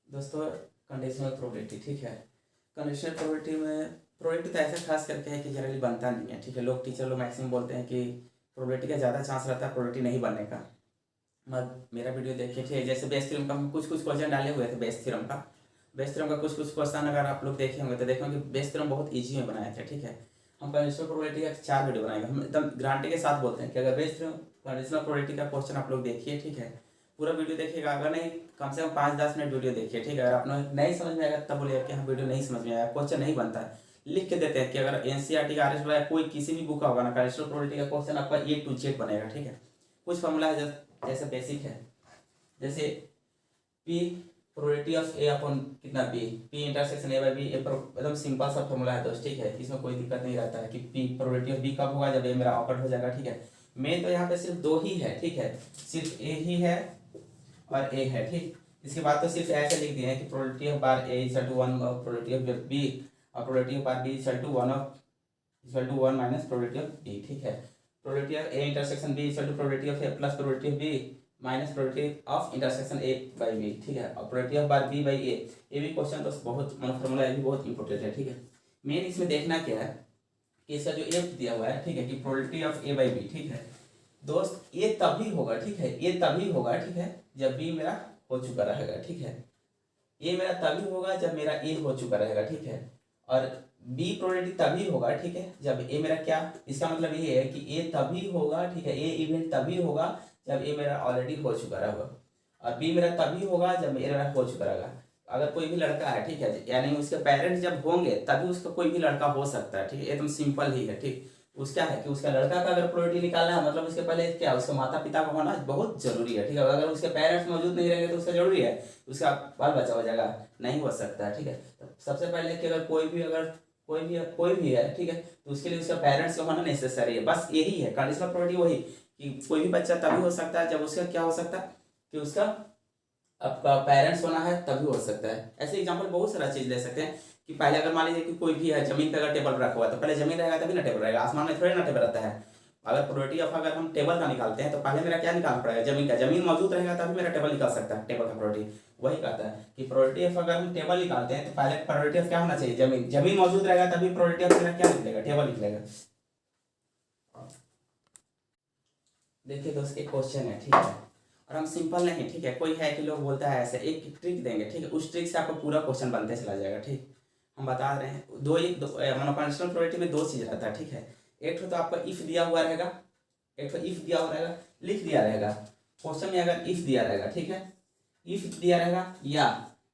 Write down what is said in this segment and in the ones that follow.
दोस्तों conditional probability, ठीक है। कंडीशनल प्रोबेबिलिटी में प्रोबेबिलिटी तो ऐसा खास करके है कि जनरली बनता नहीं है, ठीक है। लोग टीचर लोग मैक्सिमम बोलते हैं कि प्रोबेबिलिटी का ज़्यादा चांस रहता है प्रोबेबिलिटी नहीं बनने का। मत मेरा वीडियो देखिए, ठीक है। जैसे बेस थ्योरम का कुछ कुछ क्वेश्चन डाले हुए थे, बेस थ्योरम का कुछ कुछ क्वेश्चन अगर आप लोग देखे होंगे तो देखे होंगे बेस थ्योरम बहुत ईजी में बनाए थे, ठीक है। हम कंडीशनल प्रोबेबिलिटी का 4 वीडियो बनाएंगे। हम एकदम गारंटी के साथ बोलते हैं कि अगर बेस थ्योरम कंडीशनल प्रोबेबिलिटी का क्वेश्चन आप लोग देखिए, ठीक है। पूरा वीडियो देखिएगा, अगर नहीं कम से कम 5-10 मिनट वीडियो देखिए, ठीक है। अगर आपने नहीं समझ में आएगा तब बोलिएगा कि हाँ वीडियो नहीं समझ में आया, क्वेश्चन नहीं बनता है। लिख के देते हैं कि अगर एनसीईआरटी का आरएस वाला कोई किसी भी बुक का होगा ना, कंडीशनल प्रोबेबिलिटी का क्वेश्चन आपका A to Z बनेगा, ठीक है। कुछ फॉर्मूला है जैसे बेसिक है, जैसे P probability of A upon कितना P intersection A by B, एकदम सिंपल सा फॉर्मूला है दोस्त, ठीक है। इसमें कोई दिक्कत नहीं रहता है कि P प्रोबेबिलिटी ऑफ B कब होगा, जब A मेरा ऑकर्ड हो जाएगा, ठीक है। मेन तो यहाँ पे सिर्फ 2 ही है, ठीक है। सिर्फ A ही है और A है, ठीक। इसके बाद तो सिर्फ ऐसे लिख दिए हैं कि probability of bar A equal to 1 और प्रोबेबिलिटी ऑफ B और probability of bar B equal to 1 minus probability of B, ठीक है। Probability of A intersection B equal to probability of A plus probability of B minus probability of intersection A by B, ठीक है। और probability of bar B by A, ये भी question तो बहुत formula ये भी बहुत इंपॉर्टेंट है, ठीक है। मेन इसमें देखना क्या है कि इसका जो F दिया हुआ है, ठीक है, कि probability of A by B, ठीक है दोस्त। ये तभी होगा, ठीक है, ये तभी होगा, ठीक है, जब B मेरा हो चुका रहेगा, ठीक है। ये मेरा तभी होगा जब मेरा A हो चुका रहेगा, ठीक है। और B प्रोबेबिलिटी तभी होगा, ठीक है, जब A मेरा क्या, इसका मतलब ये है कि A तभी होगा, ठीक है, A इवेंट तभी होगा जब A मेरा ऑलरेडी हो चुका रहेगा। और B मेरा तभी होगा जब मेरा हो चुका रहेगा। अगर कोई भी लड़का है, ठीक है, यानी उसके पेरेंट्स जब होंगे तभी उसका कोई भी लड़का हो सकता है, ठीक है। एकदम सिंपल ही है, ठीक। उसका है कि उसका लड़का का अगर प्रोबेबिलिटी निकालना है मतलब उसके पहले क्या, उसके माता पिता का होना बहुत जरूरी है, ठीक है। अगर उसके पेरेंट्स मौजूद नहीं रहेंगे तो उसका जरूरी है उसका बाल बच्चा हो जाएगा, नहीं हो सकता है, ठीक है। तो सबसे पहले कि अगर कोई भी है, ठीक है, तो उसके लिए उसका पेरेंट्स का होना नेसेसरी है। बस यही है कंडीशनल प्रोबेबिलिटी, वही कि कोई भी बच्चा तभी हो सकता है जब उसका क्या हो सकता है कि उसका आपका पेरेंट्स होना है तभी हो सकता है। ऐसे एग्जांपल बहुत सारा चीज ले सकते हैं कि पहले अगर मान लीजिए कि कोई भी है जमीन पे अगर टेबल रखा हुआ है तो पहले जमीन रहेगा तभी ना टेबल रहेगा, आसमान में थोड़ी ना टेबल रहता है। अगर प्रोबेबिलिटी ऑफ अगर हम टेबल का निकालते हैं तो पहले मेरा क्या निकालना पड़ेगा, जमीन का। जमीन मौजूद रहेगा तभी मेरा टेबल निकाल सकता है, टेबल का प्रोबेबिलिटी वही कहता है कि प्रोबेबिलिटी ऑफ अगर हम टेबल निकालते हैं तो पहले प्रोबेबिलिटी ऑफ क्या होना चाहिए, जमीन मौजूद रहेगा तभी प्रोबेबिलिटी ऑफ मेरा क्या निकलेगा, टेबल निकलेगा। देखिए दोस्त एक क्वेश्चन है, ठीक है, और हम सिंपल नहीं, ठीक है। कोई है कि लोग बोलता है ऐसे, एक ट्रिक देंगे, ठीक है, उस ट्रिक से आपको पूरा क्वेश्चन बनते चला जाएगा, ठीक। हम बता रहे हैं मानो कंडीशनल प्रोबेबिलिटी में 2 चीज रहता है, ठीक है। एक तो आपका इफ दिया हुआ रहेगा, एक तो इफ दिया हुआ रहेगा, लिख दिया रहेगा क्वेश्चन में। अगर इफ दिया रहेगा, ठीक है, इफ दिया रहेगा या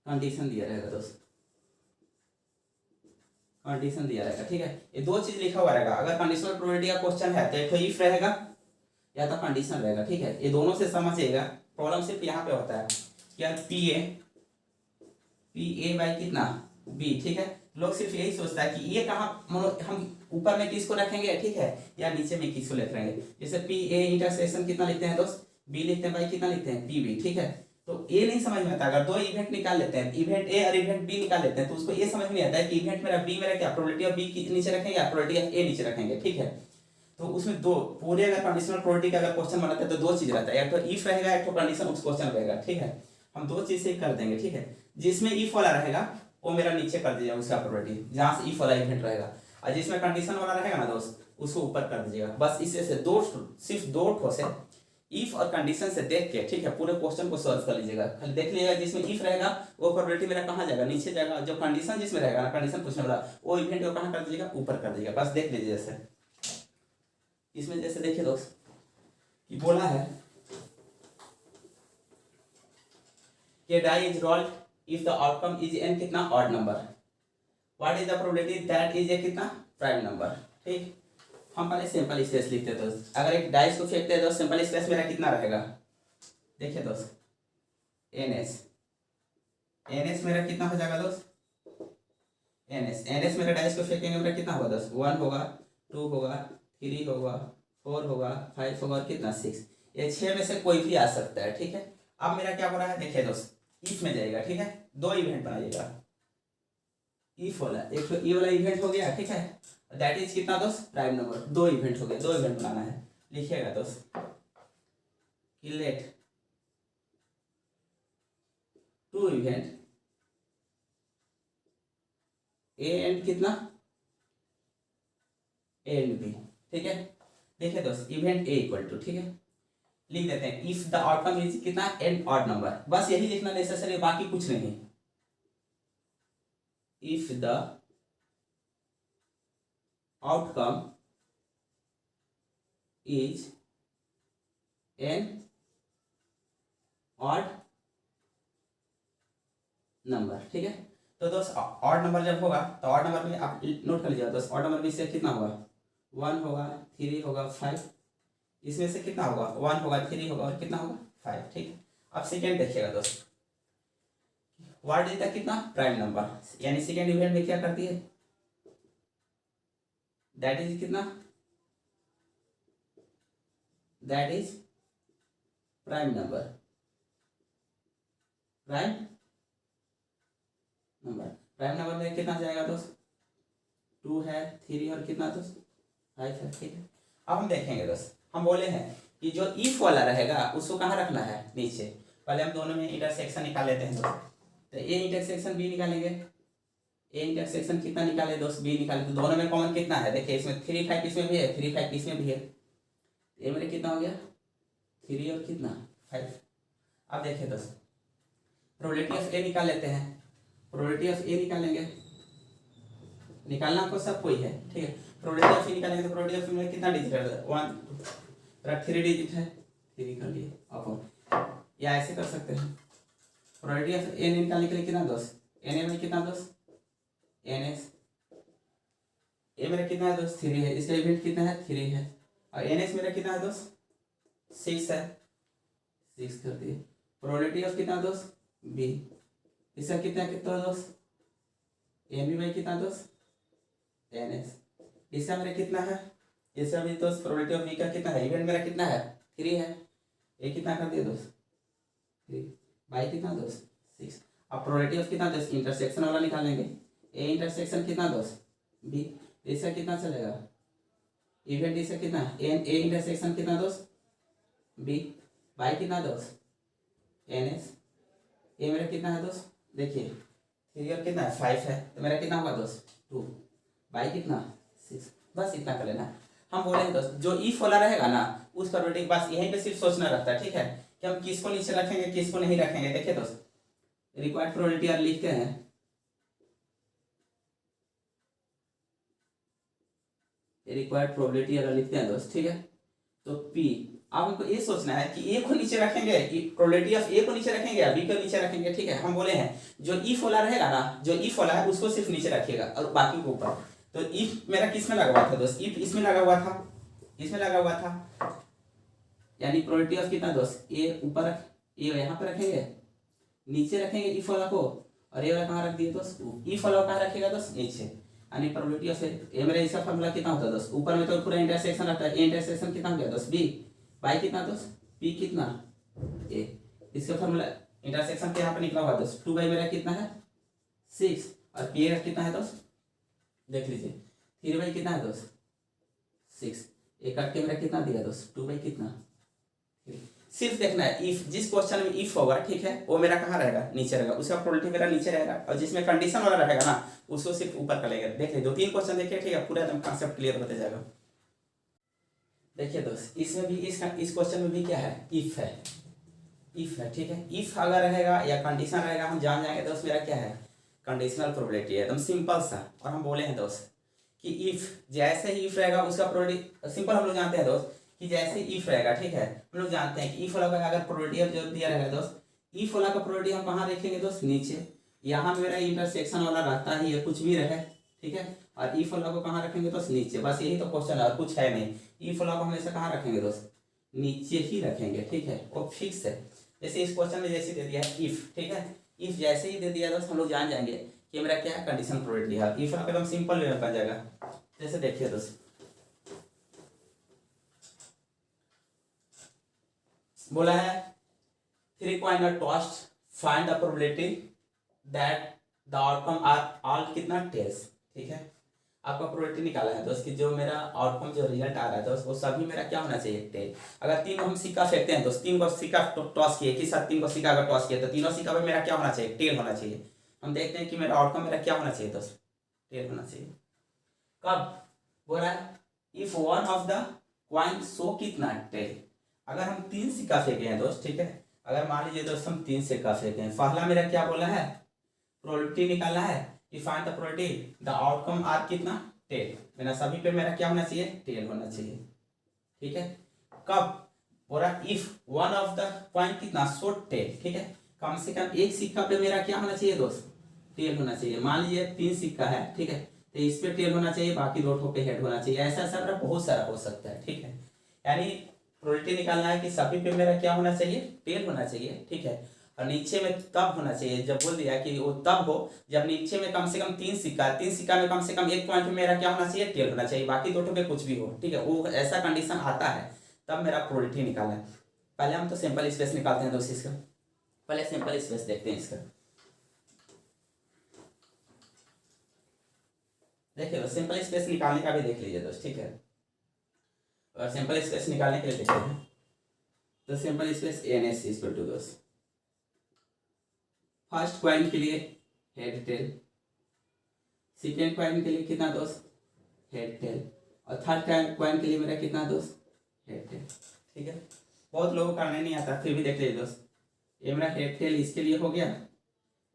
कंडीशन दिया रहेगा दोस्त, कंडीशन दिया रहेगा, ठीक है। ये 2 चीज लिखा हुआ रहेगा। अगर कंडीशनल प्रोबेबिलिटी का क्वेश्चन है तो एक तो इफ रहेगा या तो कंडीशन रहेगा, ठीक है। ये दोनों से समझिएगा। प्रॉब्लम सिर्फ यहाँ पे होता है क्या, पी ए बाई कितना बी, ठीक है। लोग सिर्फ यही सोचता है कि ये कहाँ, हम ऊपर में किसको रखेंगे, ठीक है, या नीचे में किसको लिख रखेंगे। जैसे पी ए इंटरसेक्शन कितना लिखते हैं दोस्त, बी लिखते हैं, बाई कितना लिखते हैं, पी बी, ठीक है। तो ये नहीं समझ में आता, अगर 2 इवेंट निकाल लेते हैं, इवेंट ए और इवेंट बी निकाल लेते हैं, तो उसको ये समझ में आता है कि इवेंट मेरा बी मेरा क्या, प्रोबेबिलिटी ऑफ बी नीचे रखेंगे या प्रोबेबिलिटी ऑफ ए नीचे रखेंगे, ठीक है। तो उसमें 2 पूरे अगर कंडीशनल प्रोबेबिलिटी का अगर क्वेश्चन बनाते हैं तो 2 चीज रहता है, एक तो इफ रहेगा, एक तो कंडीशन उस क्वेश्चन रहेगा, ठीक है। हम 2 चीज से कर देंगे, ठीक है। जिसमें इफ वाला रहेगा वो मेरा नीचे कर दीजिएगा उसका प्रोबेबिलिटी, जहां से इफ वाला इवेंट रहेगा, और जिसमें कंडीशन वाला रहेगा ना दोस्त उसको ऊपर कर दीजिएगा। बस इससे से सिर्फ दो ठो से इफ और कंडीशन से देख के, ठीक है, पूरे क्वेश्चन को सॉल्व कर लीजिएगा। खाली देख लीजिएगा जिसमें इफ रहेगा वो प्रोबेबिलिटी मेरा कहाँ जाएगा, नीचे जाएगा। जो कंडीशन जिसमें रहेगा ना, कंडीशन पूछने वाला, वो इवेंट को कहाँ कर दीजिएगा, ऊपर कर दीजिएगा। बस देख लीजिए। जैसे इसमें जैसे देखिए दोस्त कि बोला है कि die is rolled if the outcome is an कितना odd number, what is the probability that is a कितना प्राइम नंबर, ठीक। हम पहले सिंपल स्पेस लिखते हैं दोस्त। अगर एक डाइस को फेंकते हैं दोस्त, सिंपल स्पेस मेरा कितना रहेगा, देखिए दोस्त एन एस मेरा कितना हो जाएगा दोस्त, एन एस मेरा डाइस को फेंकेंगे मेरा कितना होगा दोस्त, 1 होगा, 2 होगा, 3 होगा, 4 होगा, 5 होगा, कितना 6। ये 6 में से कोई भी आ सकता है, ठीक है। अब मेरा क्या हो रहा है, देखिए दोस्त इफ में जाएगा, ठीक है। 2 इवेंट बनाइएगा, इफ वाला एक तो ई वाला इवेंट हो गया, ठीक है, दैट इज कितना दोस्त प्राइम नंबर। 2 इवेंट हो गए, 2 इवेंट बनाना है। लिखिएगा दोस्त कि लेट 2 इवेंट ए एंड कितना, ए एंड बी, ठीक है। देखिए दोस्त इवेंट ए इक्वल टू, ठीक है, लिख देते हैं इफ द आउटकम इज कितना, एन ऑड नंबर, बस यही लिखना नेसेसरी, बाकी कुछ नहीं। If the outcome is N odd number, ठीक है। तो दोस्त ऑड नंबर जब होगा तो ऑड नंबर में आप नोट कर लीजिए दोस्त, ऑड नंबर में से कितना होगा, 1 होगा, 3 होगा, 5, इसमें से कितना होगा, 1 होगा, 3 होगा और कितना होगा, 5, ठीक है। अब सेकेंड देखिएगा दोस्त, व्हाट इज द कितना, प्राइम नंबर, यानी सेकेंड इवेंट में क्या करती है, दैट इज कितना, that is prime number, prime number, prime number में कितना जाएगा दोस्त, 2 है, 3 और कितना दोस्त, 5 है, ठीक है। अब हम देखेंगे दोस्त, हम बोले हैं कि जो इफ वाला रहेगा उसको कहाँ रखना है, नीचे। पहले हम दोनों में इंटरसेक्शन निकाल लेते हैं दोस्त, तो ए इंटरसेक्शन बी निकालेंगे, ए इंटरसेक्शन कितना निकाले दोस्त, बी निकाले, तो दोनों में कॉमन कितना है, देखिए इसमें 3 5 इसमें भी है, 3 5 इसमें भी है, ए मेरे कितना हो गया, 3 और कितना, 5। अब देखिए दोस्त प्रोबेबिलिटी ऑफ ए निकाल लेते हैं, प्रोबेबिलिटी ऑफ ए निकालेंगे, निकालना आपको सब कोई है, ठीक है। प्रोबेबिलिटी ऑफ ए निकालेंगे तो प्रोबेबिलिटी ऑफ ए में कितना डिजिट है, 1 3 डिजिट है, 3 कर लिए अपन, या ऐसे कर सकते हैं। प्रोबेबिलिटी ऑफ ए निकालने के लिए कितना दोस्त, एन ए में कितना दोस्त, एन एस, ए मेरा कितना है दोस्त, 3 है, इसका इवेंट कितना है, 3 है, और एन एस मेरा कितना है दोस्त, 6 है, 6 कर दिए। प्रोबेबिलिटी ऑफ कितना दोस्त, बी, इसका कितना कितना दोस्त, एन बी बाई कितना दोस्त, एन एस, इसका मेरा कितना है, इसका भी दोस्त प्रोबेबिलिटी ऑफ बी का कितना है, इवेंट मेरा कितना है, 3 है, ए कितना कर दिया दोस्त, 3 बाई कितना दोस्त, 6। अब प्रोबेबिलिटी ऑफ कितना दोस्त, इंटरसेक्शन वाला निकालेंगे, ए इंटरसेक्शन कितना दोस्त, बी, इसका कितना चलेगा, इवेंट इसका कितना, एन ए इंटरसेक्शन कितना दोस्त, बी, बाई कितना दोस्त, एन एस, ए मेरा कितना है दोस्त, देखिए 3 और कितना है, 5 है, तो मेरा कितना होगा दोस्त, 2 बाई कितना, 6, बस इतना कर लेना। हम बोले हैं दोस्त जो इफ वाला रहेगा ना उस प्रोबेबिलिटी बस यहीं पे सिर्फ सोचना रहता है, ठीक है, कि हम किसको नीचे रखेंगे किसको नहीं रखेंगे। देखिए दोस्त रिक्वायर्ड प्रोबेबिलिटी यार लिखते हैं, रिक्वायर्ड प्रोबेबिलिटी अगर लिखते हैं दोस्त, ठीक है, तो पी, अब हमको ये सोचना है कि ए को नीचे रखेंगे, कि प्रोबेबिलिटी ऑफ ए को नीचे रखेंगे या बी को नीचे रखेंगे, ठीक है। हम बोले हैं जो इफ वाला रहेगा ना, जो इफ वाला है उसको सिर्फ नीचे रखिएगा और बाकी को ऊपर। तो इफ मेरा किस में लगा हुआ था दोस्त, इफ इसमें लगा हुआ था, इसमें लगा हुआ था, यानी प्रोबेबिलिटी ऑफ कितना दोस्त, ए ऊपर, ए यहाँ पे रखेंगे, नीचे रखेंगे इफ वाला को, और ए वाला कहाँ रख दिए दोस्त, इफ वाला कहाँ रखेगा दोस्त, नीचे, यानी प्रोबेबिलिटी ऑफ ए मेरा इसका फॉर्मूला कितना होता है दोस्त, ऊपर में तो पूरा इंटरसेक्शन रहता है, ए इंटरसेक्शन कितना हो गया दोस्त, बी, बाई कितना दोस्त, पी कितना, ए, इसका फॉर्मूला इंटरसेक्शन के यहाँ पे निकला हुआ दोस्त, 2 बाई मेरा कितना है 6, और पी का कितना है दोस्त, देख लीजिए 3 बाई कितना है दोस्त 6, एक काट के मेरा कितना दिया दोस्त 2 बाई कितना 3। सिर्फ देखना है इफ, जिस क्वेश्चन में इफ होगा, ठीक है, वो मेरा कहाँ रहेगा, नीचे रहेगा, उसका प्रोबेबिलिटी मेरा नीचे रहेगा, और जिसमें कंडीशन वाला रहेगा ना उसको सिर्फ ऊपर कर लेगा। देख लीजिए 2-3 क्वेश्चन देखिए, ठीक है, पूरा एकदम कॉन्सेप्ट क्लियर होते जाएगा। देखिए दोस्त इसमें भी इस क्वेश्चन में भी क्या है, इफ है, इफ है, ठीक है। इफ अगर रहेगा या कंडीशन रहेगा हम जान जाएंगे दोस्त, मेरा क्या है, कंडीशनल प्रोबेबिलिटी है, एकदम सिंपल सा। और हम बोले हैं दोस्त कि इफ, जैसे ही इफ रहेगा उसका प्रोबेबिलिटी सिंपल, हम लोग जानते हैं दोस्त कि जैसे इफ रहेगा, ठीक है, हम लोग जानते हैं कि इफ वाला का अगर प्रोबेबिलिटी जो दिया रहेगा दोस्त, इफ वाला का प्रोबेबिलिटी हम कहाँ रखेंगे दोस्त, नीचे। यहाँ मेरा इंटरसेक्शन वाला रहता ही है, कुछ भी रहे, ठीक है, और इफ वाला को कहाँ रखेंगे दोस्त, नीचे। बस यही तो क्वेश्चन है और कुछ है नहीं। इफ वाला को हमेशा कहाँ रखेंगे दोस्त, नीचे ही रखेंगे, ठीक है, वो फिक्स है। जैसे इस क्वेश्चन में जैसे दे दिया है इफ, ठीक है, इफ जैसे ही दे दिया दोस्त हम लोग जान जाएंगे कि मेरा क्या है, कंडीशन प्रोबेबिलिटी है। इफ वाला एकदम सिंपल वे में बन जाएगा। जैसे देखिए दोस्त बोला है 3 coin are tossed, find the probability that the outcome are all कितना टेल्स, ठीक है। आपका प्रोबेबिलिटी निकाला है दोस्त कि जो मेरा आउटकम जो रिजल्ट आ रहा है दोस्त वो सभी मेरा क्या होना चाहिए, टेल। अगर 3 को हम सिक्का फेंकते हैं दोस्त, 3 को सिक्का टॉस किए, कि साथ 3 को सिक्का अगर टॉस किए तो तीनों सिक्का में मेरा क्या होना चाहिए, टेल होना चाहिए। हम देखते हैं कि मेरा आउटकम मेरा क्या होना चाहिए दोस्त, टेल होना चाहिए। कब बोल रहा है if one of the coin show कितना टेल। अगर हम 3 सिक्का फेंके हैं दोस्त, ठीक है, अगर मान लीजिए दोस्त हम 3 सिक्का फेंके हैं, पहला मेरा क्या बोला है, प्रोबेबिलिटी निकालना है कि find the probability the outcome are कितना टेल। मेरा सभी पे मेरा क्या होना चाहिए, टेल होना चाहिए, ठीक है। कब बोला if one of the point कितना शो टेल, ठीक है, कम से कम एक सिक्का पे मेरा क्या होना चाहिए दोस्त, टेल होना चाहिए। मान लीजिए 3 सिक्का है, ठीक है, तो इस पे टेल होना चाहिए, बाकी 2 ठो पे हेड होना चाहिए। ऐसा ऐसा मेरा बहुत सारा हो सकता है, ठीक है। यानी प्रोबेबिलिटी निकालना है कि सभी पे मेरा क्या होना चाहिए, टेल होना चाहिए, ठीक है। और नीचे में तब होना चाहिए, जब बोल दिया कि वो तब हो जब नीचे में कम से कम 3 सिक्का में कम से कम एक पॉइंट पे मेरा क्या होना चाहिए, टेल होना चाहिए, बाकी 2 ठो पे कुछ भी हो, ठीक है। वो ऐसा कंडीशन आता है तब मेरा प्रोबेबिलिटी निकालना है। पहले हम तो सिंपल स्पेस निकालते हैं दोस्त इसका। पहले सिंपल स्पेस देखते हैं इसका। देखिए सिंपल स्पेस निकालने का भी देख लीजिए दोस्त, ठीक है। और सिंपल स्पेस निकालने के लिए देखते हैं तो simple space N S is two दोस्त फर्स्ट क्वाइन के लिए हेड टेल, सेकेंड क्वाइन के लिए कितना दोस्त, हेड टेल, और थर्ड क्वाइन के लिए मेरा कितना दोस्त, हेड टेल, ठीक है। बहुत लोगों को करने नहीं आता, फिर भी देख लीजिए दोस्त। ये मेरा हेड टेल इसके लिए हो गया,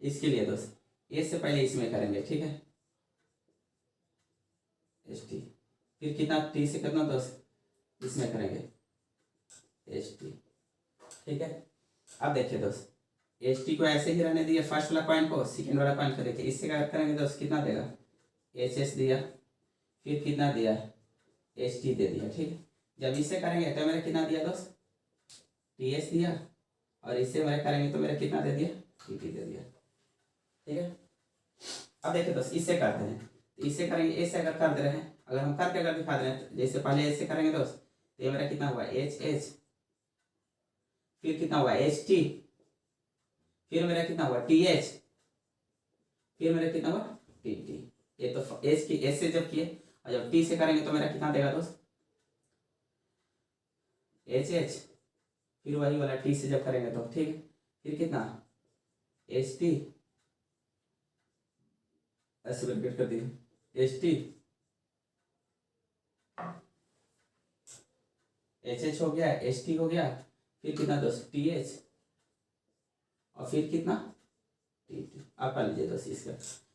इसके लिए दोस्त ए से पहले इसमें करेंगे, ठीक है, एस टी, फिर कितना टी से कितना दोस्त इसमें करेंगे एस टी, ठीक है। अब देखिए दोस्त एच टी को ऐसे ही रहने दिए फर्स्ट वाला पॉइंट को, सेकेंड वाला पॉइंट को देखिए इससे क्या करेंगे दोस्त, कितना देगा एच एस दिया, फिर कितना दिया एच टी दे दिया, ठीक है। जब इससे करेंगे तो मेरा कितना दिया दोस्त टी एस दिया, और इससे मेरा करेंगे तो मेरा कितना दे दिया टी टी दे दिया, ठीक है। अब देखिए दोस्त इससे करते हैं, तो इससे करेंगे ऐसे अगर कर दे रहे हैं, अगर हम करके अगर दिखा दे रहे हैं, जैसे पहले ऐसे करेंगे दोस्त तो ये मेरा कितना हुआ एच एच, फिर कितना हुआ एच टी, फिर मेरा कितना हुआ टी एच, फिर मेरा कितना हुआ टी टी। ये तो एच की एच से जब किए, और जब टी से करेंगे तो मेरा कितना देगा दोस्त एच एच, फिर वही वाला टी से जब करेंगे तो ठीक है, फिर कितना एच टी, ऐसे रिपीट कर दिए एच टी, एच एच हो गया, एच टी हो गया, फिर कितना दोस्त टी एच, और फिर कितना टी टी। आप कर लीजिए दोस्त इसका।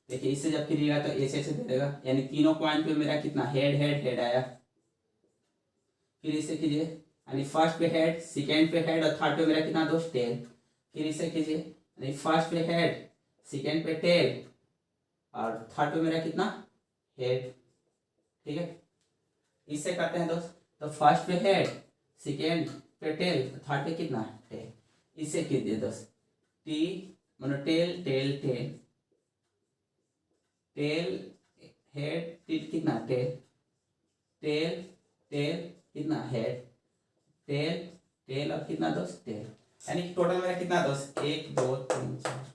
देखिए इससे जब करिएगा तो एच एच दे देगा, यानी तीनों पॉइंट पे मेरा कितना हेड हेड हेड आया। फिर इसे कीजिए, यानी फर्स्ट पे हेड, सेकेंड पे हेड, और थर्ड पे मेरा कितना दोस्त टेल। फिर इसे कीजिए, यानी फर्स्ट पे हेड, सेकेंड पे टेल, और थर्ड पे मेरा कितना हेड, ठीक है। इससे करते हैं दोस्त, तो फर्स्ट पे हेड, सेकेंड पे टेल, थर्ड पे कितना टेल। इससे कीजिए दोस्त टी मतलब tail tail tail tail head till कितना टेल टेल टेल कितना हेड टेल टेल, और कितना दोस्त टेल, यानी टोटल मेरा कितना दोस्त 1 2 3 4,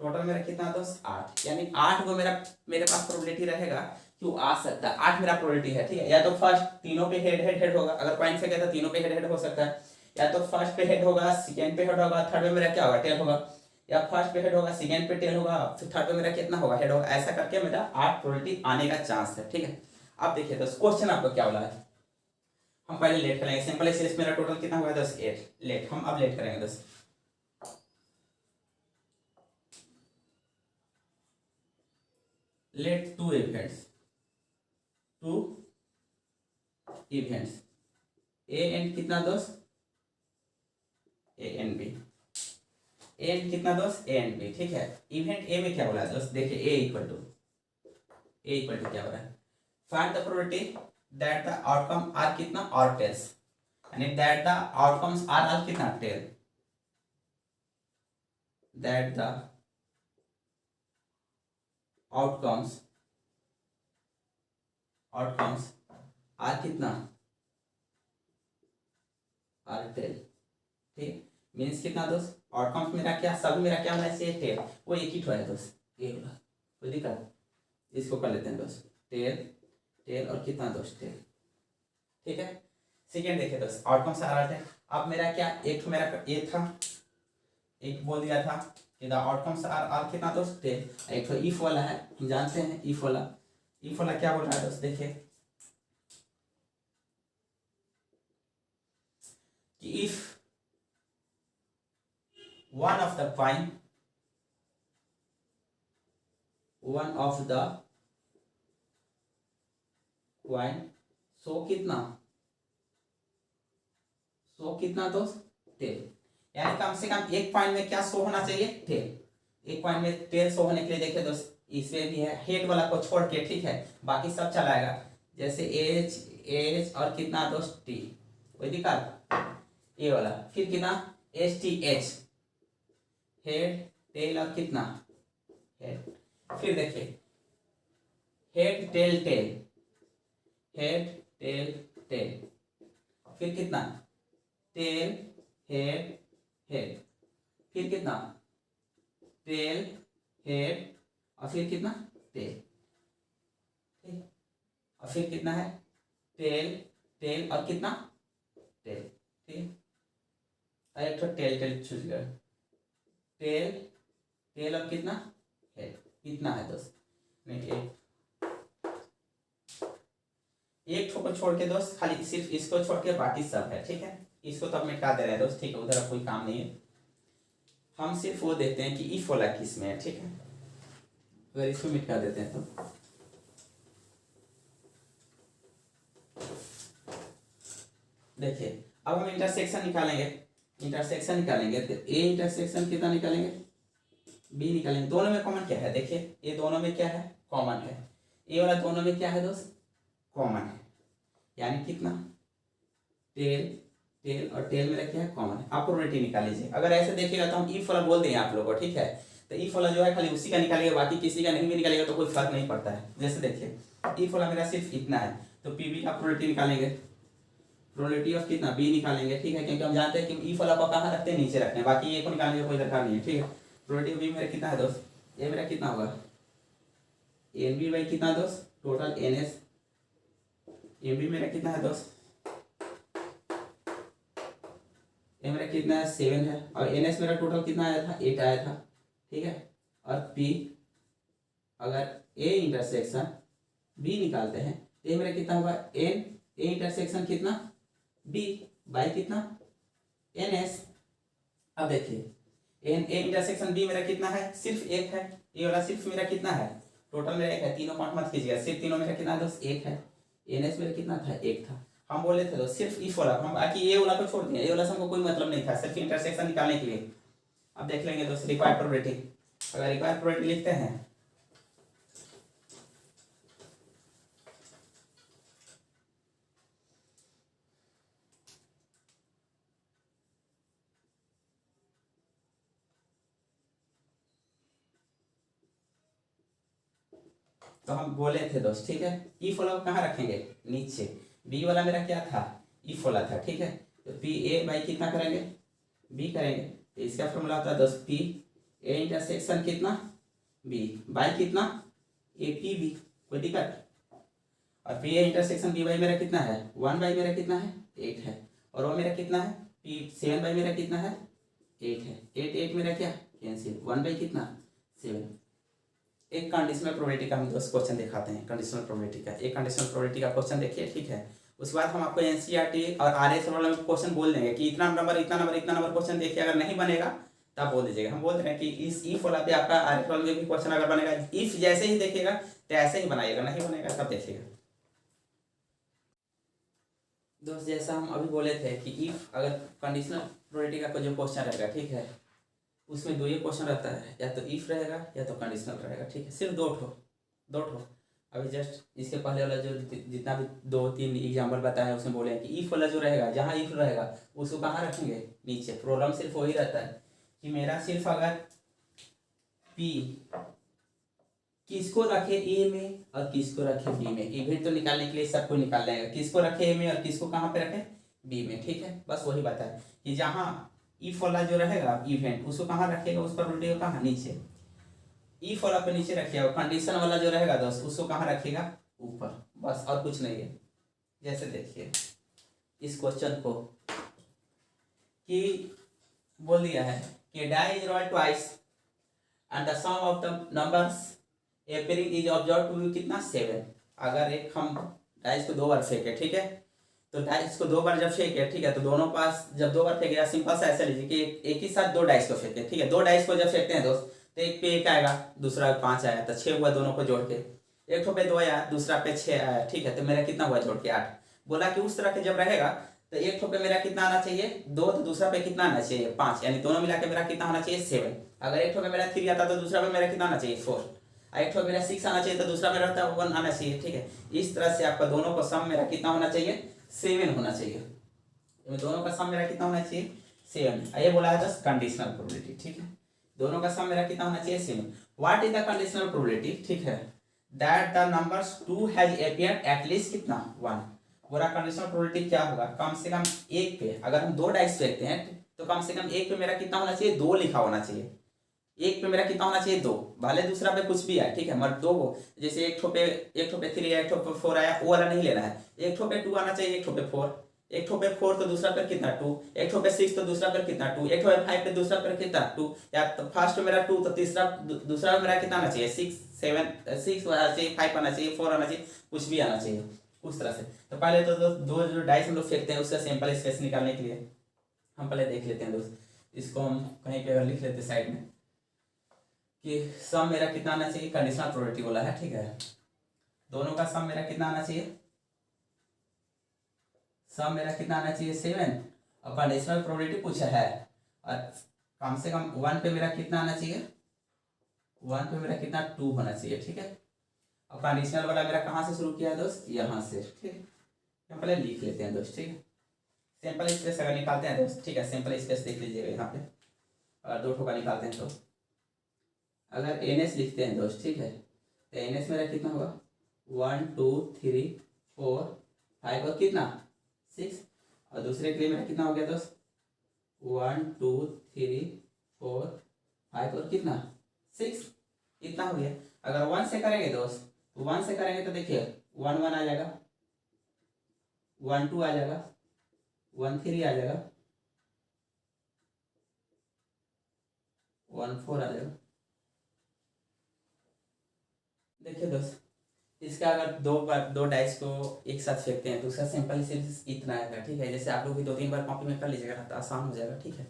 टोटल मेरा कितना दोस्त 8, यानी 8 को मेरे पास प्रोबेबिलिटी रहेगा कि वो आ सकता है। 8 मेरा प्रोबेबिलिटी है, ठीक है। या तो फर्स्ट तीनों पे हेड हेड हेड होगा, अगर पॉइंट से कहता तीनों पे हेड हेड हो सकता है, या तो फर्स्ट पे हेड होगा, सेकेंड पे हेड होगा, थर्ड पे मेरा क्या होगा टेल होगा, या फर्स्ट पे हेड होगा, सेकेंड पे टेल होगा, फिर थर्ड पे मेरा कितना होगा हेड होगा। ऐसा करके मेरा 8 प्रोबेबिलिटी आने का चांस है, ठीक है। अब देखिए दोस्त क्वेश्चन आपको क्या बोला है, हम पहले लेट करेंगे। सिंपल एक्सरसाइज मेरा टोटल कितना हुआ दोस्त 8 लेट, हम अब लेट करेंगे दोस्त। Let two events A and कितना दोस्त A and B, A and कितना दोस्त ए एंड बी, ठीक है। इवेंट ए में क्या बोला है दोस्त, देखिए ए इक्वल टू क्या हो रहा है, find the probability that the outcome are कितना और टेल्स, यानी दैट द आउटकम्स आर कितना tail, that the outcomes are कितना आर टेल, ठीक। मीन्स कितना दोस्त आउटकम्स मेरा क्या सब मेरा क्या होना चाहिए टेल, वो एक ही है दोस्त ये वाला, कोई दिक्कत, इसको कर लेते हैं दोस्त टेल टेल और कितना दोस्त टेल, ठीक है। सेकेंड देखिए दोस्त आउटकम्स आ रहा है, अब मेरा क्या एक तो मेरा ए था, एक बोल दिया था कि द आउटकम्स आर कितना दोस्त टेल। एक तो इफ वाला है, हम जानते हैं इफ वाला क्या बोल रहा है दोस्त, देखिए कि if one of the coin सो कितना दोस्त टेल, यानी कम से कम एक पॉइंट में क्या शो होना चाहिए, टेल। एक पॉइंट में टेल शो होने के लिए देखिए दोस्त इसमें भी है, हेड वाला को छोड़ के, ठीक है, बाकी सब चलाएगा। जैसे एच और कितना दोस्त टी, कोई दिक्कत, ये वाला फिर कितना H T H, head tail और कितना हेड, फिर देखिए head tail tail, head tail tail, फिर कितना टेल हेड हेड, फिर कितना टेल हेड और फिर कितना टेल, ठीक, और फिर कितना है टेल टेल और कितना टेल, ठीक, और एक तो टेल टेल चूज कर, टेल टेल और कितना हेड, कितना है दोस्त, नहीं एक ठो को छोड़ के दोस्त, खाली सिर्फ इसको छोड़ के बाकी सब है, ठीक है, इसको तो अब मिटा दे रहे हैं दोस्त, ठीक है, उधर अब कोई काम नहीं है, हम सिर्फ वो देखते हैं कि इफ वाला किस में है, ठीक है, अगर इसको मिटा देते हैं तो देखिए अब हम इंटरसेक्शन निकालेंगे तो ए इंटरसेक्शन कितना निकालेंगे, बी निकालेंगे, दोनों में कॉमन क्या है, देखिए ये दोनों में क्या है, कॉमन है, ये वाला दोनों में क्या है दोस्त, कॉमन है, यानी कितना टेल टेल और टेल में क्या है, कॉमन है। आप प्रोबेबिलिटी निकाल लीजिए, अगर ऐसे देखिएगा तो हम इफ वाला बोल देंगे आप लोगों को, ठीक है, तो इफ वाला जो है खाली उसी का निकालेगा, बाकी किसी का नहीं भी निकालेगा तो कोई फर्क नहीं पड़ता है। जैसे देखिए इफ वाला मेरा सिर्फ इतना है तो पीबी का प्रोबेबिलिटी निकालेंगे, प्रोबेबिलिटी ऑफ कितना बी निकालेंगे, ठीक है, क्योंकि हम जानते हैं कि इफ वाला को कहाँ रखते हैं, नीचे रखते हैं, बाकी ये को निकालने का कोई दरकार नहीं है, ठीक है। प्रोबेबिलिटी बी मेरा कितना है दोस्त, ये मेरा कितना होगा एन बी बाई कितना दोस्त, total N S, N B मेरा कितना है दोस्त, ये मेरा कितना है 7 है, और एन एस मेरा टोटल कितना आया था 8 आया था, ठीक है, और पी अगर ए इंटरसेक्शन बी निकालते हैं तो ये मेरा कितना होगा एन ए इंटरसेक्शन कितना बी बाई कितना एन एस। अब देखिए एन ए इंटरसेक्शन बी मेरा कितना है, सिर्फ एक है, ये वाला सिर्फ मेरा कितना है, टोटल मेरा एक है, तीनों काउंट मत कीजिएगा, सिर्फ तीनों मेरा कितना है दोस्त, एक है, एन एस मेरा कितना था, एक था। हम बोले थे तो सिर्फ इफ वाला, हम बाकी ये वाला को छोड़ दिए, ये वाला से हमको कोई मतलब नहीं था, सिर्फ इंटरसेक्शन निकालने के लिए। अब देख लेंगे दोस्त रिक्वायर्ड प्रोबेबिलिटी, अगर रिक्वायर्ड प्रोबेबिलिटी लिखते हैं तो हम बोले थे दोस्त, ठीक है, इफ वाला को कहाँ रखेंगे, नीचे, बी वाला मेरा क्या था, इफ वाला था, ठीक है, तो पी ए बाई कितना करेंगे, बी करेंगे, तो इसका फॉर्मूला होता है दोस्त पी ए इंटरसेक्शन कितना बी बाई कितना ए पी बी, कोई दिक्कत, और P A intersection B by मेरा कितना है 1 बाई मेरा कितना है 8 है, और वो मेरा कितना है पी 7 बाई मेरा कितना है 8 है, 8 मेरा क्या कैंसिल, 1 बाई कितना 7। एक कंडीशनल प्रोबेबिलिटी का हम दोस्त क्वेश्चन दिखाते हैं, कंडीशनल प्रोबेबिलिटी का, एक कंडीशनल प्रोबेबिलिटी का क्वेश्चन देखिए, ठीक है, उसके बाद हम आपको एनसीईआरटी और आरएस वाला में क्वेश्चन बोल देंगे कि इतना नंबर क्वेश्चन देखिए, अगर नहीं बनेगा तब बोल दीजिएगा। हम बोल रहे हैं कि इस इफ वाला पे आपका आरएस वाला में भी क्वेश्चन अगर बनेगा, इफ जैसे ही देखिएगा तो ऐसे ही बनाइएगा, नहीं बनेगा तब देखिएगा। दोस्त जैसा हम अभी बोले थे कि इफ अगर कंडीशनल प्रोबेबिलिटी का जो क्वेश्चन रहेगा, ठीक है, उसमें दो ही क्वेश्चन रहता है, या तो इफ रहेगा या तो कंडीशनल रहेगा, ठीक है, सिर्फ दो ठो। अभी जस्ट इसके पहले वाला जो जितना भी 2-3 एग्जाम्पल बताया है उसमें बोले हैं कि इफ वाला जो रहेगा, जहाँ इफ रहेगा उसको कहाँ रखेंगे, नीचे। प्रॉब्लम सिर्फ वही रहता है कि मेरा सिर्फ अगर पी किसको रखे ए में और किसको रखे बी में, इवेंट तो निकालने के लिए सबको निकाल लेंगे, किसको रखे ए में और किसको कहाँ पे रखे बी में, ठीक है, बस वही बात है कि जहाँ इफ वाला जो रहेगा इवेंट उसको कहाँ रखेगा, उस पर उल्टेगा कहाँ, नीचे, इफ वाला पे नीचे रखिएगा, कंडीशन वाला जो रहेगा दोस्त उसको कहाँ रखिएगा, ऊपर, बस और कुछ नहीं है। जैसे देखिए इस क्वेश्चन को कि बोल दिया है कि die is rolled twice and the sum of the numbers appearing is observed to be कितना 7। अगर एक हम डाइस को 2 बार फेंके, ठीक है, तो डाइस को 2 बार जब फेंके, ठीक है, तो दोनों पास जब 2 बार फेंके, सिंपल सा ऐसा लीजिए कि एक ही साथ 2 डाइस को फेंके, ठीक है, 2 डाइस को जब फेंकते हैं दोस्त, तो एक पे 1 आएगा, दूसरा 5 आया, तो 6 हुआ दोनों को जोड़ के। एक ठो पे 2 आया, दूसरा पे 6 आया, ठीक है, तो मेरा कितना हुआ जोड़ के 8। बोला कि उस तरह के जब रहेगा तो एक ठो पे मेरा कितना आना चाहिए 2, तो दूसरा पे कितना आना चाहिए 5, यानी दोनों मिला के मेरा कितना होना चाहिए 7। अगर एक ठो पे मेरा 3 आता तो दूसरा पे मेरा कितना आना चाहिए 4, एक ठो मेरा 6 आना चाहिए तो दूसरा मेरा 1 आना चाहिए, ठीक है। इस तरह से आपका दोनों का सम मेरा कितना होना चाहिए 7 होना चाहिए। दोनों का सम मेरा कितना होना चाहिए 7। ये बोला है दस कंडीशनल प्रोबेबिलिटी, ठीक है, दोनों का सम मेरा कितना होना चाहिए 7। What is the conditional probability, ठीक है, that the numbers 2 has appeared at least कितना 1। पूरा कंडीशनल प्रोबेबिलिटी क्या होगा, कम से कम एक पे अगर हम 2 डाइस फेंकते हैं तो कम से कम एक पे मेरा कितना होना चाहिए 2 लिखा होना चाहिए। एक पे मेरा कितना होना चाहिए 2, भले दूसरा पे कुछ भी आए, ठीक है, मगर 2 को, जैसे एक ठो पे 3 आया, एक ठो पे 4 आया, वो वाला नहीं लेना है। एक ठो पे 2 आना चाहिए, एक ठो पे 4, एक ठो पे 4 तो दूसरा पर कितना 2, एक ठो पे 6 तो दूसरा पर कितना 2, एक ठो पे 5 पे दूसरा पर कितना 2, या तो फर्स्ट मेरा 2 तो तीसरा दूसरा मेरा कितना आना चाहिए 6 7 6 आना चाहिए, 5 आना चाहिए, 4 आना चाहिए, कुछ भी आना चाहिए उस तरह से। तो पहले तो दो जो डाइस हम लोग फेंकते हैं उसका सैंपल स्पेस निकालने के लिए हम पहले देख लेते हैं दोस्त। इसको हम कहीं पे अगर लिख लेते हैं साइड में कि सम मेरा कितना आना चाहिए, कंडीशनल प्रोबेबिलिटी बोला है, ठीक है, दोनों का सम मेरा कितना आना चाहिए, सम मेरा कितना आना चाहिए 7, और कंडीशनल प्रोबेबिलिटी पूछा है, और कम से कम 1 पे मेरा कितना आना चाहिए, 1 पे मेरा कितना 2 होना चाहिए, ठीक है। और कंडीशनल वाला मेरा कहाँ से शुरू किया है दोस्त, यहाँ से, ठीक है, हम पहले लिख लेते हैं दोस्त, ठीक है। सैंपल स्पेस अगर निकालते हैं दोस्त, ठीक है, सैंपल स्पेस देख लीजिएगा यहाँ पे, अगर 2 ठो का निकालते हैं तो अगर NS लिखते हैं दोस्त, ठीक है, तो NS मेरा कितना होगा 1 2 3 4 5 और कितना 6, और दूसरे के लिए मेरा कितना हो गया दोस्त 1 2 3 4 5 और कितना 6, इतना हो गया। अगर 1 से करेंगे दोस्त, 1 से करेंगे तो देखिए 1 1 आ जाएगा, 1 2 आ जाएगा, 1 3 आ जाएगा, 1 4 आ जाएगा। देखिए दोस्त, इसका अगर 2 डाइस को एक साथ फेंकते हैं तो उसका सैंपल सिर्फ इतना आएगा, ठीक है। जैसे आप लोग भी 2-3 बार कॉपी में कर लीजिएगा तो आसान हो जाएगा, ठीक है।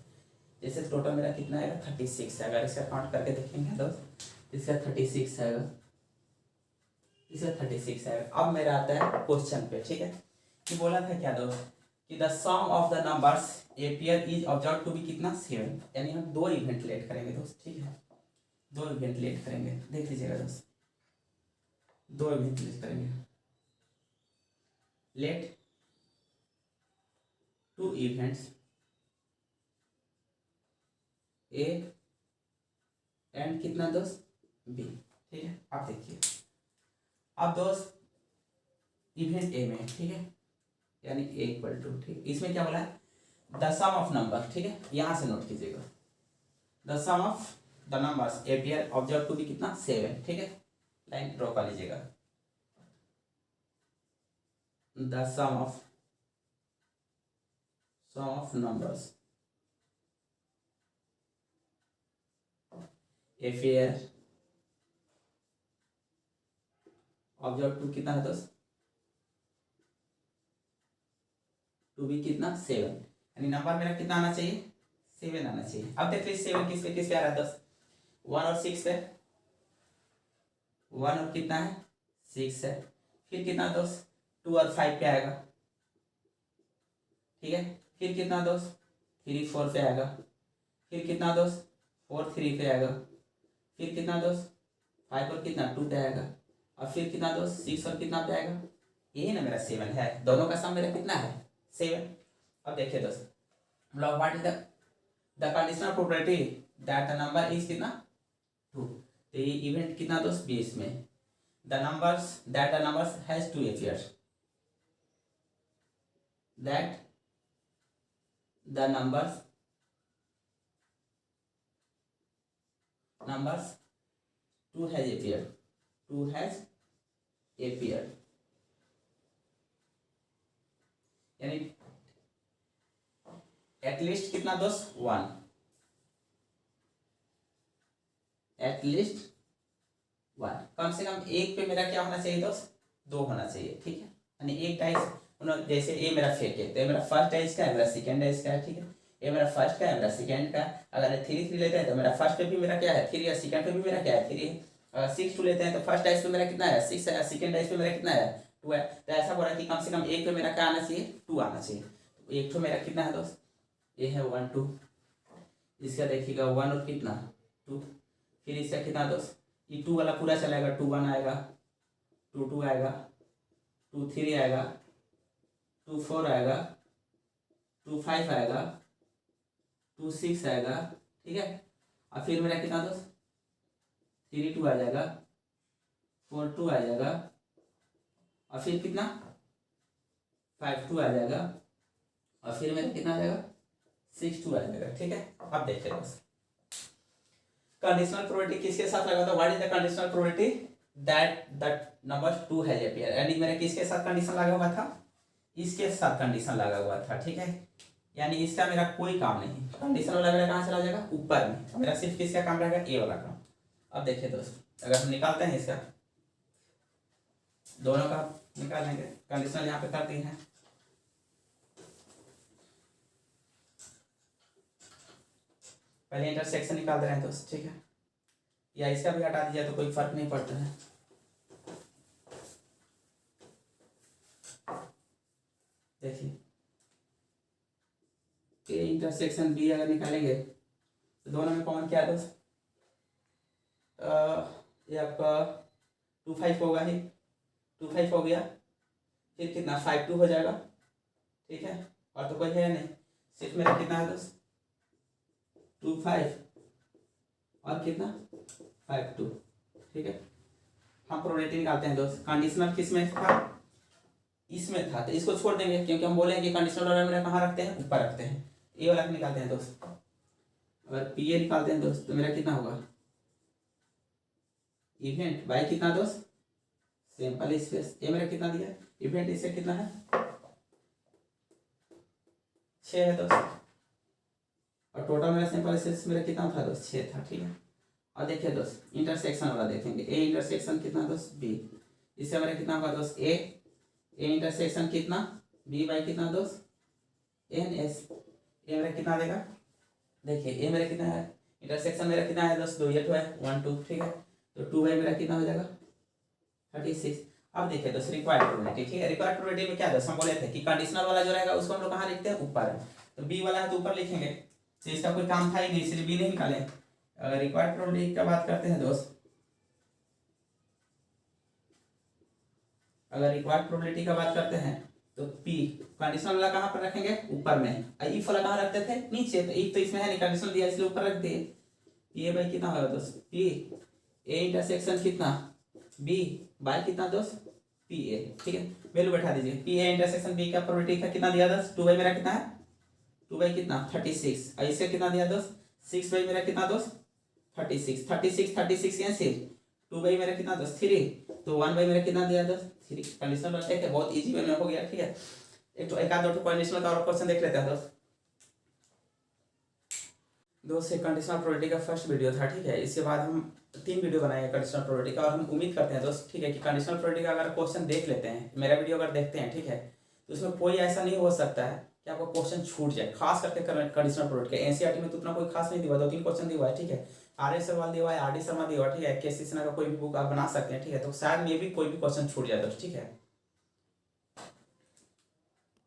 जैसे टोटल मेरा कितना आएगा 36 है, अगर इसका काउंट करके देखेंगे दोस्त, इसका 36 आएगा, इसका 36 आएगा। अब मेरा आता है क्वेश्चन पे, ठीक है, कि बोला था क्या दोस्त कि the sum of the numbers appear is observe to be कितना 7, यानी हम 2 इवेंट लेट करेंगे दोस्त, ठीक है, 2 इवेंट लेट करेंगे, देख लीजिएगा दोस्त, 2 इवेंट लेट करेंगे, लेट 2 इवेंट्स ए एंड कितना दोस्त बी, ठीक है। अब देखिए, अब दोस्त इवेंट ए में, ठीक है, यानी ए इक्वल टू, ठीक, इसमें क्या बोला है द सम ऑफ नंबर, ठीक है, यहां से नोट कीजिएगा, the sum of the numbers appear observe to be कितना 7, ठीक है, लाइन ड्रॉ कर लीजिएगा, the sum of numbers appear observe to कितना है दोस्त टू बी कितना 7, यानी नंबर मेरा कितना आना चाहिए 7 आना चाहिए। अब देख लीजिए 7 किस पे आ रहा है दोस्त 1 और 6 पे, 1 और कितना है 6 है, फिर कितना दोस्त 2 और 5 पे आएगा, ठीक है, फिर कितना दोस्त 3 4 पे आएगा, फिर कितना दोस्त 4 3 पे आएगा, फिर कितना दोस्त 5 और कितना 2 पे आएगा, और फिर कितना दोस्त 6 और कितना पे आएगा, यही ना मेरा 7 है, दोनों का सम मेरा कितना है 7। अब देखिए दोस्त, मतलब what is the conditional probability that the number is कितना 2, तो ये इवेंट कितना दोस्त 20 में, the numbers has 2 appears, that the numbers 2 has appeared, यानी एटलीस्ट कितना दोस्त 1, एटलीस्ट 1, कम से कम एक पे मेरा क्या होना चाहिए दोस्त, 2 होना चाहिए, ठीक है। यानी एक डाइस, जैसे ये मेरा फेक है तो ये मेरा फर्स्ट डाइस का है, मेरा सेकेंड डाइस का है, ठीक है। ये मेरा फर्स्ट का है, मेरा सेकेंड का है। अगर 3 लेते हैं तो मेरा फर्स्ट पे भी मेरा क्या है 3 है, सेकेंड पे भी मेरा क्या है 3 है। अगर 6 2 लेते हैं तो फर्स्ट डाइस पे मेरा कितना है 6 है, सेकेंड डाइस पे मेरा कितना है 2 है। तो ऐसा बोला कि कम से कम एक पे मेरा क्या आना चाहिए 2 आना चाहिए। तो एक तो मेरा कितना है दोस्त, ये है 1 2, इसका देखिएगा 1 और कितना 2, फिर इसका कितना दोस्त, ये 2 वाला पूरा चलाएगा, 2 1 आएगा, 2 2 आएगा, 2 3 आएगा, 2 4 आएगा, 2 5 आएगा, 2 6 आएगा, ठीक है। और फिर मेरा कितना दोस्त 3 2 आ जाएगा, 4 2 आ जाएगा, और फिर कितना 5 2 आ जाएगा, और फिर मेरा कितना आ जाएगा 6 2 आ जाएगा, ठीक है। अब देखिए दोस्त, कंडीशनल प्रोबेबिलिटी किसके साथ लगा था, what is the conditional probability that the number 2 has appear, यानी मेरे किसके साथ कंडीशन लगा हुआ था, इसके साथ कंडीशन लगा हुआ था, ठीक है। यानी इसका मेरा कोई काम नहीं, कंडीशन वाला मेरा कहाँ चला जाएगा ऊपर में, मेरा सिर्फ किसका काम रहेगा ए वाला काम। अब देखिए दोस्त, अगर हम निकालते हैं इसका, दोनों का निकालेंगे, कंडीशन यहाँ पे कर दी है। पहले इंटरसेक्शन निकाल दे रहे हैं दोस्त, ठीक है, या इसका भी हटा दीजिए तो कोई फर्क नहीं पड़ता है। देखिए ए इंटरसेक्शन बी अगर निकालेंगे तो दोनों में कॉमन क्या है दोस्त, ये आपका 2 5 होगा ही, 2 5 हो गया, फिर कितना 5 2 हो जाएगा, ठीक है। और तो कोई है नहीं, सिर्फ मेरा कितना है दोस्त 2 5 और कितना 5 2, ठीक है। हम प्रोबेबिलिटी निकालते हैं दोस्त, कंडीशनल किस में था, इसमें था, तो इसको छोड़ देंगे क्योंकि हम बोले कि कंडीशनल वाला मेरा कहाँ रखते हैं ऊपर रखते हैं। ए वाला निकालते हैं दोस्त, अगर पी ए निकालते हैं दोस्त तो मेरा कितना होगा इवेंट बाई कितना दोस्त सैंपल स्पेस, ये मेरा कितना दिया इवेंट, इससे कितना है 6 है दोस्त, और टोटल मेरा सैंपल स्पेस मेरा कितना था दोस्त 6 था, ठीक है। और देखिए दोस्त इंटरसेक्शन वाला देखेंगे, ए इंटरसेक्शन कितना दोस्त बी, इससे मेरा कितना होगा दोस्त ए इंटरसेक्शन कितना बी बाई कितना दोस्त एन एस, ये मेरा कितना देगा, देखिए ये मेरा कितना है इंटरसेक्शन मेरा कितना है दोस्त 2 ये तो है 1 2, ठीक है। तो 2 बाई मेरा कितना हो जाएगा 36। अब देखिए दोस्त रिक्वायर्ड प्रोबेबिलिटी, ठीक है। रिक्वायर्ड प्रोबेबिलिटी में क्या दोस्त हम बोले थे कि कंडीशनल वाला जो रहेगा उसको हम लोग कहाँ लिखते हैं ऊपर, तो बी वाला है तो ऊपर लिखेंगे, तो इसका कोई काम था ही नहीं इसलिए बी नहीं निकाले। अगर रिक्वायर्ड प्रोबेबिलिटी का बात करते हैं दोस्त, अगर रिक्वायर्ड प्रोबेबिलिटी का बात करते हैं तो पी कंडीशनल वाला कहाँ पर रखेंगे ऊपर में, इफ वाला कहाँ रखते थे नीचे, तो इफ तो इसमें है नहीं कंडीशनल दिया इसलिए ऊपर रख दिए। पी ए बाई कितना होगा दोस्त पी ए इंटरसेक्शन कितना बी बाई कितना दोस्त पी ए, ठीक है। वैल्यू बैठा दीजिए, पी ए इंटरसेक्शन बी का प्रोबेबिलिटी का कितना दिया दोस्त 2 बाई मेरा कितना है 2 बाई कितना 36, और इससे कितना दिया दोस्त 6 बाई मेरा कितना दोस्त 36 36 36 कैंसिल, 2 बाई मेरा कितना दोस्त 3, तो 1 बाई मेरा कितना दिया दोस्त 3। कंडीशनल वाला है बहुत इजी वे में हो गया, ठीक है। एक तो एक आध दो कंडीशनल का और क्वेश्चन देख लेते हैं दोस्त ये कंडीशनल प्रोबेबिलिटी का फर्स्ट वीडियो था, ठीक है। इसके बाद हम 3 वीडियो बनाएंगे कंडीशनल प्रोबेबिलिटी का, और हम उम्मीद करते हैं दोस्त, ठीक है, कि कंडीशनल प्रोबेबिलिटी का अगर क्वेश्चन देख लेते हैं, मेरा वीडियो अगर देखते हैं, ठीक है, तो उसमें कोई ऐसा नहीं हो सकता है कि आपको क्वेश्चन छूट जाए, खास करके कंडीशनल प्रोबेबिलिटी का। एनसीईआरटी में तो उतना कोई खास नहीं दिया, 2-3 क्वेश्चन दिया है, ठीक है। आर एस सवाल दिया है, आर डी शर्मा दिया है, ठीक है। के सी सिन्हा का कोई भी बुक आप बना सकते हैं, ठीक है। तो शायद मे भी कोई भी क्वेश्चन छूट जाए दोस्त, ठीक है।